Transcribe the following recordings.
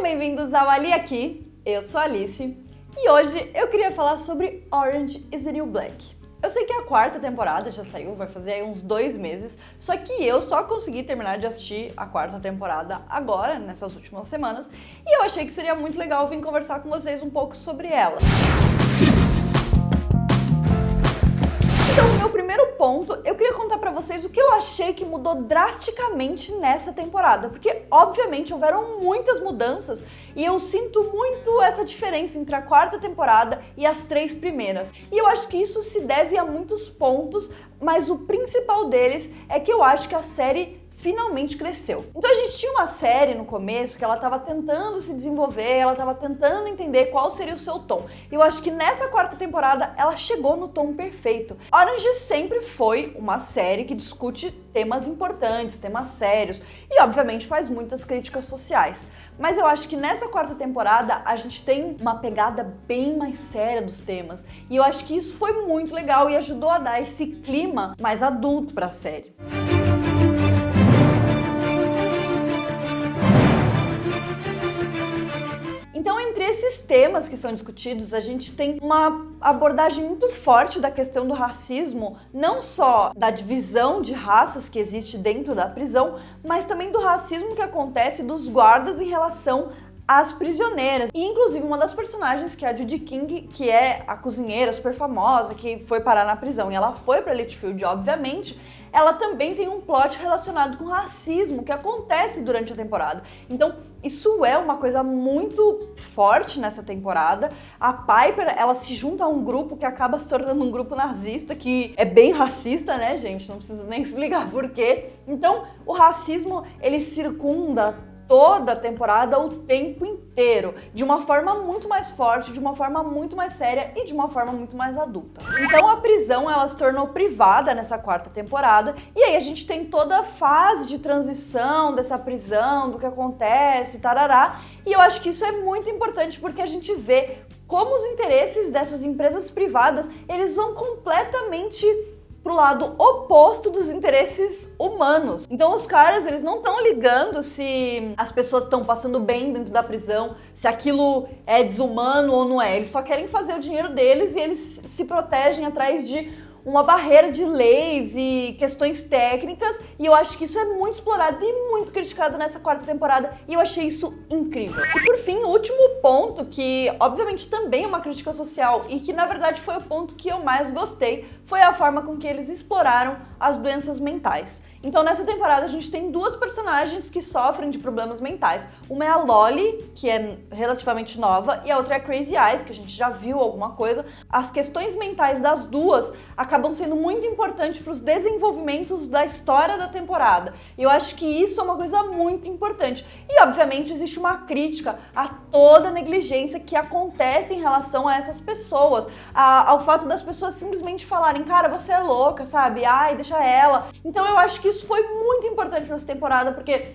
bem-vindos ao Ali Aqui, eu sou a Alice e hoje eu queria falar sobre Orange is the New Black. Eu sei que a quarta temporada já saiu, vai fazer aí uns 2 meses, só que eu só consegui terminar de assistir a quarta temporada agora, nessas últimas semanas, e eu achei que seria muito legal vir conversar com vocês um pouco sobre ela. Então, meu primeiro ponto, eu queria contar pra vocês o que eu achei que mudou drasticamente nessa temporada, porque obviamente houveram muitas mudanças e eu sinto muito essa diferença entre a quarta temporada e as 3 primeiras. E eu acho que isso se deve a muitos pontos, mas o principal deles é que eu acho que a série finalmente cresceu. Então a gente tinha uma série no começo que ela estava tentando se desenvolver, ela estava tentando entender qual seria o seu tom. E eu acho que nessa quarta temporada ela chegou no tom perfeito. Orange sempre foi uma série que discute temas importantes, temas sérios e obviamente faz muitas críticas sociais. Mas eu acho que nessa quarta temporada a gente tem uma pegada bem mais séria dos temas. E eu acho que isso foi muito legal e ajudou a dar esse clima mais adulto para a série. Então, entre esses temas que são discutidos, a gente tem uma abordagem muito forte da questão do racismo, não só da divisão de raças que existe dentro da prisão, mas também do racismo que acontece dos guardas em relação às prisioneiras. E inclusive uma das personagens, que é a Judy King, que é a cozinheira super famosa, que foi parar na prisão e ela foi pra Litchfield, obviamente, ela também tem um plot relacionado com racismo que acontece durante a temporada. Então, isso é uma coisa muito forte nessa temporada. A Piper, ela se junta a um grupo que acaba se tornando um grupo nazista, que é bem racista, né, gente? Não preciso nem explicar por quê. Então, o racismo, ele circunda toda a temporada o tempo inteiro, de uma forma muito mais forte, de uma forma muito mais séria e de uma forma muito mais adulta. Então a prisão, ela se tornou privada nessa quarta temporada e aí a gente tem toda a fase de transição dessa prisão, do que acontece, tarará, e eu acho que isso é muito importante porque a gente vê como os interesses dessas empresas privadas, eles vão completamente pro lado oposto dos interesses humanos. Então os caras, eles não estão ligando se as pessoas estão passando bem dentro da prisão, se aquilo é desumano ou não é. Eles só querem fazer o dinheiro deles e eles se protegem atrás de uma barreira de leis e questões técnicas, e eu acho que isso é muito explorado e muito criticado nessa quarta temporada, e eu achei isso incrível. E por fim, o último ponto, que obviamente também é uma crítica social e que na verdade foi o ponto que eu mais gostei, foi a forma com que eles exploraram as doenças mentais. Então nessa temporada a gente tem 2 personagens que sofrem de problemas mentais. Uma é a Lolly, que é relativamente nova, e a outra é a Crazy Eyes, que a gente já viu alguma coisa. As questões mentais das duas acabam sendo muito importantes para os desenvolvimentos da história da temporada. E eu acho que isso é uma coisa muito importante. E obviamente existe uma crítica a toda a negligência que acontece em relação a essas pessoas, ao fato das pessoas simplesmente falarem, cara, você é louca, sabe? Ai, deixa ela. Então eu acho que isso foi muito importante nessa temporada, porque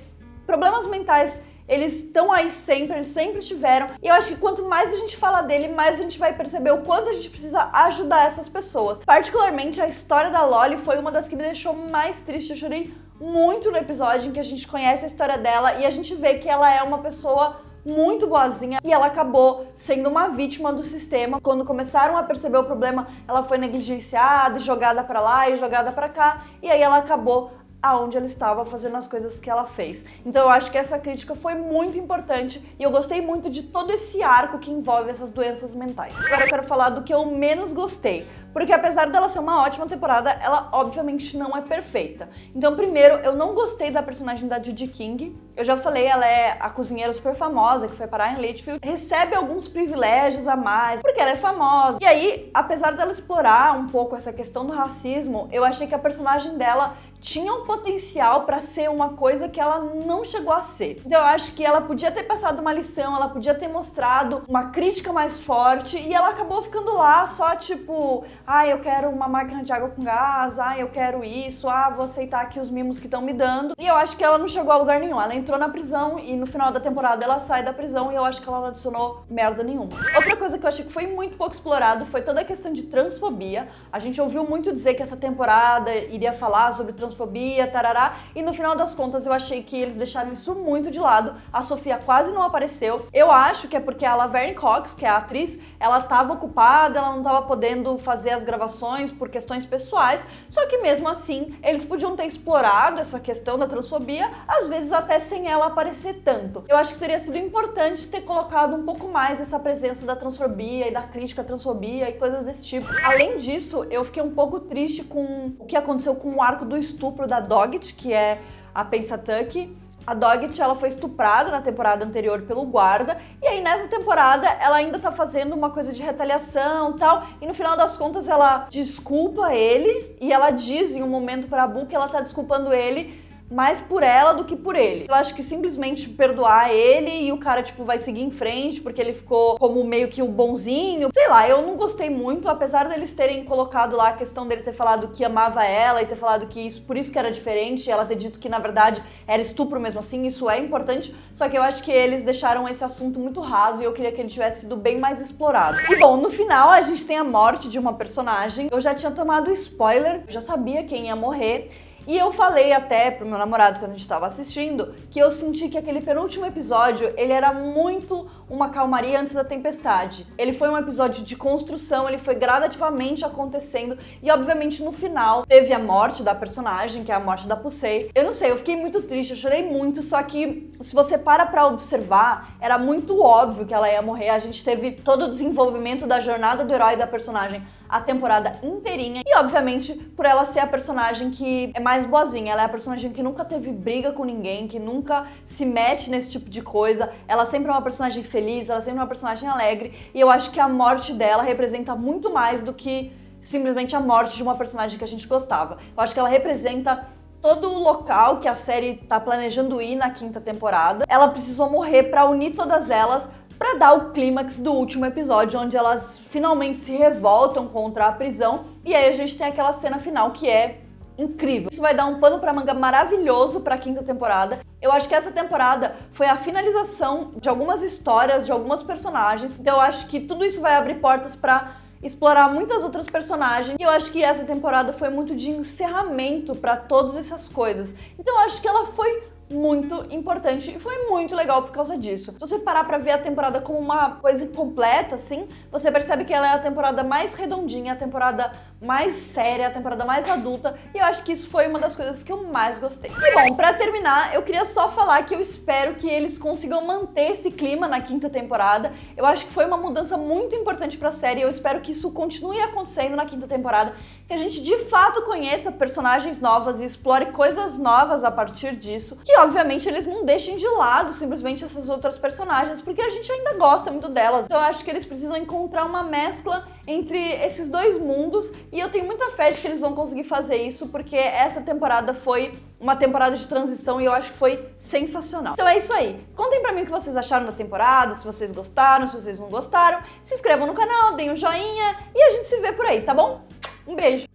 problemas mentais, eles estão aí sempre, eles sempre estiveram, e eu acho que quanto mais a gente fala dele, mais a gente vai perceber o quanto a gente precisa ajudar essas pessoas. Particularmente, a história da Lolly foi uma das que me deixou mais triste. Eu chorei muito no episódio em que a gente conhece a história dela e a gente vê que ela é uma pessoa muito boazinha e ela acabou sendo uma vítima do sistema. Quando começaram a perceber o problema, ela foi negligenciada, jogada pra lá e jogada pra cá, e aí ela acabou aonde ela estava fazendo as coisas que ela fez. Então eu acho que essa crítica foi muito importante e eu gostei muito de todo esse arco que envolve essas doenças mentais. Agora eu quero falar do que eu menos gostei, porque apesar dela ser uma ótima temporada, ela obviamente não é perfeita. Então primeiro, eu não gostei da personagem da Judy King. Eu já falei, ela é a cozinheira super famosa que foi parar em Litchfield, recebe alguns privilégios a mais, porque ela é famosa. E aí, apesar dela explorar um pouco essa questão do racismo, eu achei que a personagem dela tinha um potencial para ser uma coisa que ela não chegou a ser. Então eu acho que ela podia ter passado uma lição, ela podia ter mostrado uma crítica mais forte, e ela acabou ficando lá só tipo, eu quero uma máquina de água com gás, eu quero isso, vou aceitar aqui os mimos que estão me dando. E eu acho que ela não chegou a lugar nenhum. Ela entrou na prisão e no final da temporada ela sai da prisão e eu acho que ela não adicionou merda nenhuma. Outra coisa que eu achei que foi muito pouco explorado foi toda a questão de transfobia. A gente ouviu muito dizer que essa temporada iria falar sobre transfobia transfobia, tarará, e no final das contas eu achei que eles deixaram isso muito de lado. A Sofia quase não apareceu. Eu acho que é porque a Laverne Cox, que é a atriz, ela tava ocupada, ela não tava podendo fazer as gravações por questões pessoais, só que mesmo assim, eles podiam ter explorado essa questão da transfobia, às vezes até sem ela aparecer tanto. Eu acho que teria sido importante ter colocado um pouco mais essa presença da transfobia e da crítica à transfobia e coisas desse tipo. Além disso, eu fiquei um pouco triste com o que aconteceu com o arco do estupro da Doggett, que é a Pennsatucky. A Doggett, ela foi estuprada na temporada anterior pelo guarda, e aí nessa temporada ela ainda tá fazendo uma coisa de retaliação e tal, e no final das contas ela desculpa ele, e ela diz em um momento pra Bu que ela tá desculpando ele mais por ela do que por ele. Eu acho que simplesmente perdoar ele e o cara, tipo, vai seguir em frente porque ele ficou como meio que o bonzinho. Sei lá, eu não gostei muito, apesar deles terem colocado lá a questão dele ter falado que amava ela e ter falado que isso, por isso que era diferente, e ela ter dito que, na verdade, era estupro mesmo assim, isso é importante, só que eu acho que eles deixaram esse assunto muito raso e eu queria que ele tivesse sido bem mais explorado. E bom, no final a gente tem a morte de uma personagem. Eu já tinha tomado spoiler, já sabia quem ia morrer. E eu falei até pro meu namorado quando a gente tava assistindo que eu senti que aquele penúltimo episódio, ele era muito uma calmaria antes da tempestade. Ele foi um episódio de construção, ele foi gradativamente acontecendo e obviamente no final teve a morte da personagem, que é a morte da Pussy. Eu não sei, eu fiquei muito triste, eu chorei muito, só que se você para pra observar, era muito óbvio que ela ia morrer. A gente teve todo o desenvolvimento da jornada do herói da personagem a temporada inteirinha e obviamente por ela ser a personagem que é mais boazinha, ela é a personagem que nunca teve briga com ninguém, que nunca se mete nesse tipo de coisa, ela sempre é uma personagem feliz, ela sempre é uma personagem alegre, e eu acho que a morte dela representa muito mais do que simplesmente a morte de uma personagem que a gente gostava. Eu acho que ela representa todo o local que a série tá planejando ir na quinta temporada. Ela precisou morrer pra unir todas elas, pra dar o clímax do último episódio, onde elas finalmente se revoltam contra a prisão, e aí a gente tem aquela cena final que é incrível. Isso vai dar um pano pra manga maravilhoso pra quinta temporada. Eu acho que essa temporada foi a finalização de algumas histórias, de algumas personagens, então eu acho que tudo isso vai abrir portas pra explorar muitas outras personagens, e eu acho que essa temporada foi muito de encerramento pra todas essas coisas. Então eu acho que ela foi muito importante e foi muito legal por causa disso. Se você parar pra ver a temporada como uma coisa completa, assim, você percebe que ela é a temporada mais redondinha, a temporada mais séria, a temporada mais adulta, e eu acho que isso foi uma das coisas que eu mais gostei. E bom, pra terminar, eu queria só falar que eu espero que eles consigam manter esse clima na quinta temporada. Eu acho que foi uma mudança muito importante pra série, eu espero que isso continue acontecendo na quinta temporada, que a gente de fato conheça personagens novas e explore coisas novas a partir disso, que obviamente eles não deixem de lado simplesmente essas outras personagens, porque a gente ainda gosta muito delas. Então eu acho que eles precisam encontrar uma mescla entre esses dois mundos, e eu tenho muita fé de que eles vão conseguir fazer isso, porque essa temporada foi uma temporada de transição e eu acho que foi sensacional. Então é isso aí. Contem pra mim o que vocês acharam da temporada, se vocês gostaram, se vocês não gostaram. Se inscrevam no canal, deem um joinha e a gente se vê por aí, tá bom? Um beijo!